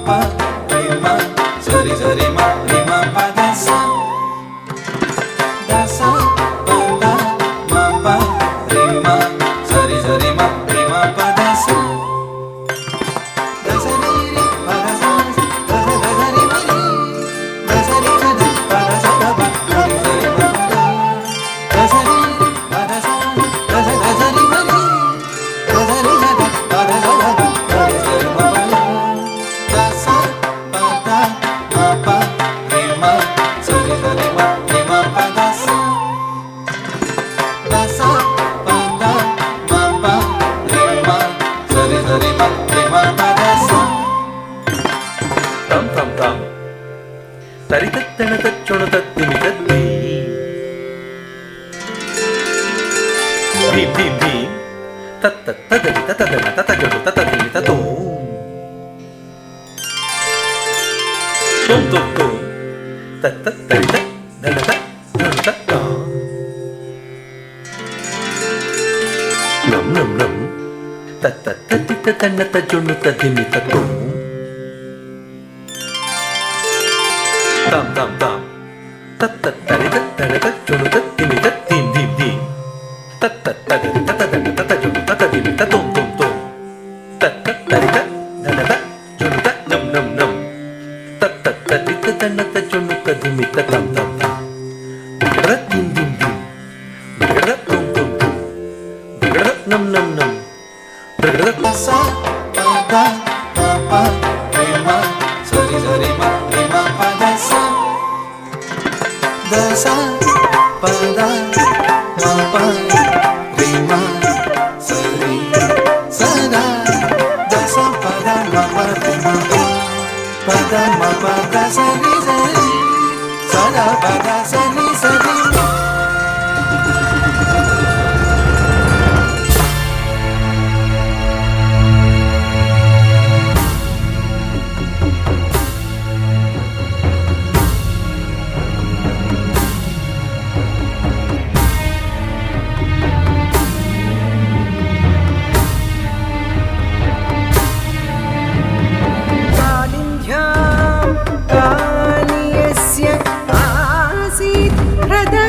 pa re ma sari ma re ma pa da sa pa da ma pa re ma sari ma re ma pa da sa తరితత్తన తచ్చొణ తత్తిమి తత్తి Bheem Bheem Bheem తత్తత్తదరి తతదన తతజొడు తతదిమి తతో తుం తుం తుం తత్తత్తరిత ధనత ధనుత నం నం నం తత్తత్తతిత తన్నత జొను తదిమి తతో tam tam tam tat tat tari tat tari tat chunu tat timi tat tim dim dim tat tat tari tat tat tat tat chunu tat tat dim tat tom tom tom tat tat tari tat dana tat chunu tat nam nam nam tat tat tari tat dana tat chunu tat dim tat tam tam tam rat dim dim dim rat tom tom tom rat nam nam nam rat sa pa da pa re ma sari ma re ma pa da sa pa da ma pa re ma sari sa da sa pa da ma pa re ma pa da ma pa da sari sari sa da pa da sari sari हृदय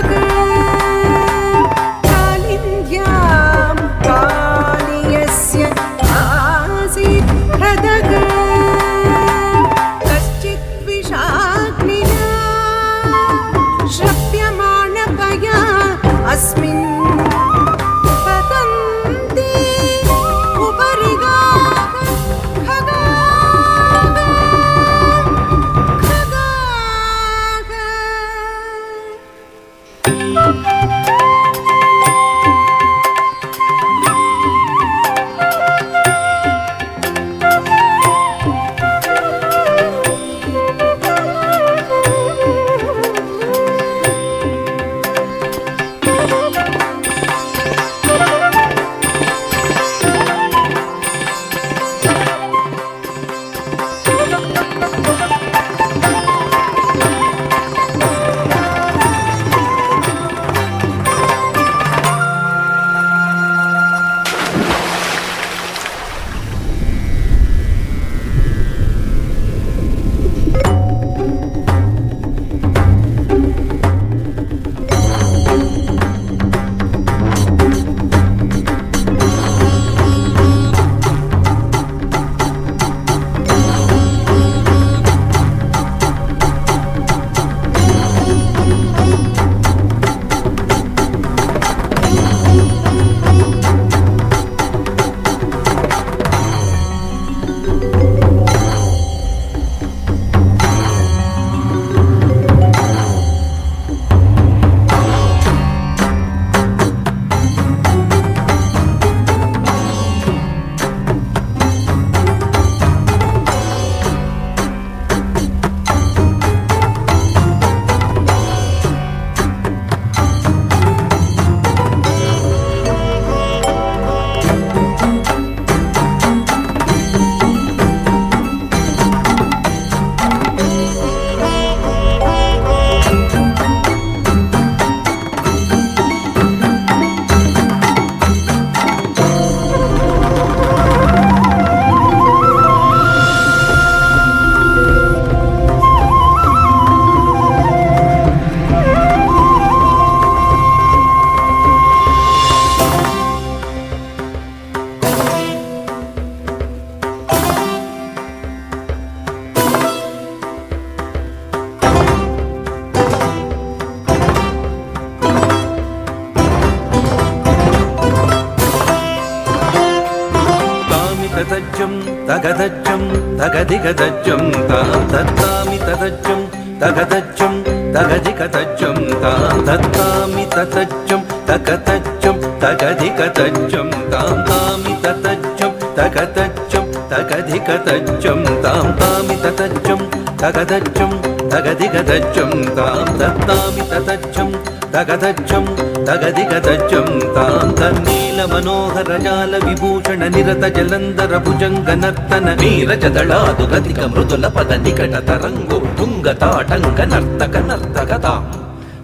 తగదజ్జం తగదిగదజ్జం తాం దత్తామి తదజ్జం తగదజ్జం తగదిగదజ్జం తాం దత్తామి తదజ్జం తగదజ్జం తగదిగదజ్జం తాం తామి తదజ్జం తగదజ్జం తగదిగదజ్జం తాం తామి తదజ్జం తగదజ్జం తగదిగదజ్జం తాం దత్తామి తదజ్జం తగదజ్జం తగదిగదజ్జం తాం తన్నీల మనోహర జాల విభూషణ నిరత జలంధర భుజంగ నర్తన నీరజ దళాదు గతిక మృదుల పద నికట తరంగో తుంగ తాటంక నర్తక నర్తకతాం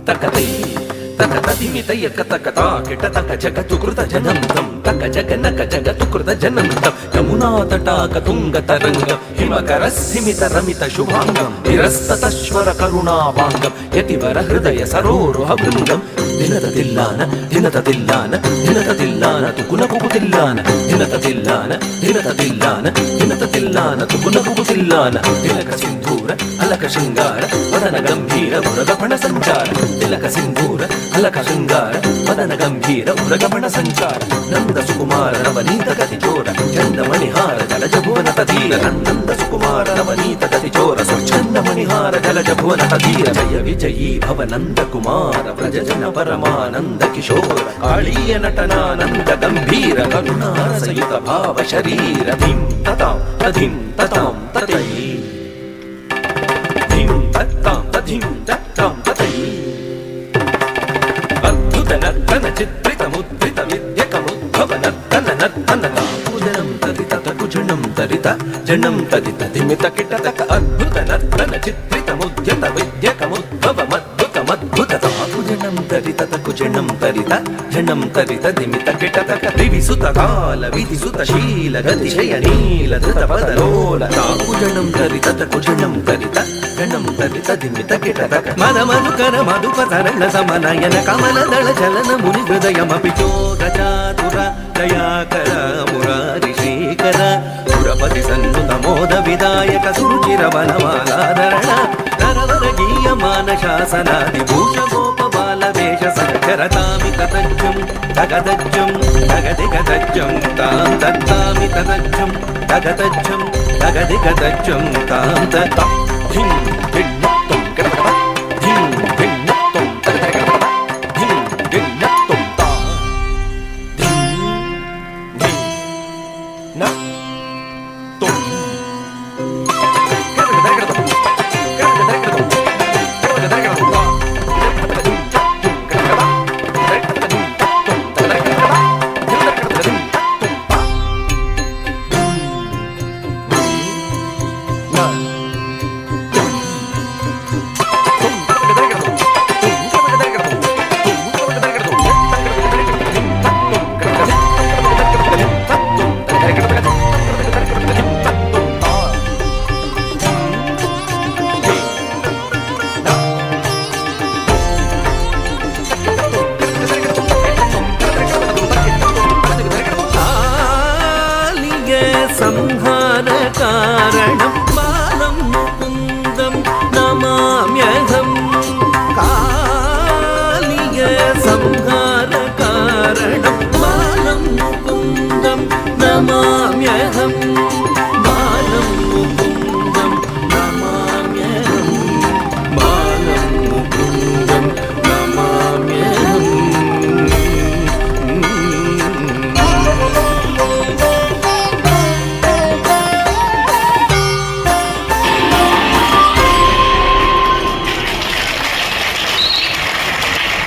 తకతై తకతదిమితయ కతకతా కిటతక జగతు కృత జనంతం తక జగనక జగతు కృత జనంతం యమునా తటాక తుంగ తరంగం హిమకర స్థిమిత రమిత శుభాంగం నిరస్తతశ్వర కరుణాభాంగం యతివర హృదయ సరోరుహ బృంగం దినత తిల్లాన దినత తిల్లాన దినత తిల్లాన తుకునకు తిల్లాన దినత తిల్లాన దినత తిల్లాన దినత తిల్లాన తుకునకు తిల్లాన తిలక సింధూర అలక శృంగార వదన గంభీర మురగపణ సంచార తిలక సింధూర అలక శృంగార వదన గంభీర మురగపణ సంచార నంద సుకుమార నవనీత గతి చోర చందమణిహార జలజ భువన తధీర నంద సుకుమార నవనీత గతి చోర చందమణిహార జలజ భువన తధీర జయ విజయీ భవ నంద కుమార వ్రజ జన పరమానంద కిశోర కాళీయ నటనానంద గంభీర కరుణారసయుత భావ శరీర ధిం తతాం తధిం తతాం తతై ధిం తతాం తధిం తతాం తతై అద్భుత నర్తన చిత్రిత ముద్రిత విద్యకముద్భవ నర్తన నర్తన తాకుజనం తదిత తకుజనం తరిత జనం తదిత ధిమిత కిటతక అద్భుత నర్తన చిత్రిత ముద్యత విద్యకముద్భవ మద్భుత మద్భుత తాకుజనం తరిత తకుజనం తరిత జనం తరిత ధిమిత కిటతక దివిసుత కాల విధిసుత శీల గతిశయ నీల ధృత పదలోల తాకుజనం తరిత తకుజనం తరిత జనం తరిత ధిమిత కిటతక మద మధుకర మధుప తరణ సమనయన కమల దళ చలన ముని హృదయమపి చోగచాతుర దయాకర మురారి శ్రీకర పురపతి సన్నుత మోద విదాయక సురుచిర వనమాలాధరణ నరవర గీయమాన శాసనాది భూష గోప బాల వేష సంచరతామి తదజ్జం తగదజ్జం తగదిగదజ్జం తాం దత్తామి తదజ్జం తగదజ్జం తగదిగదజ్జం తాం దత్తా ధిం ధిన్నత్తం గడగడ ధిం ధిన్నత్తం తగదగడ ధిం ధిన్నత్తం తా ధిం ధిం న తం సంహార కారణం బాలం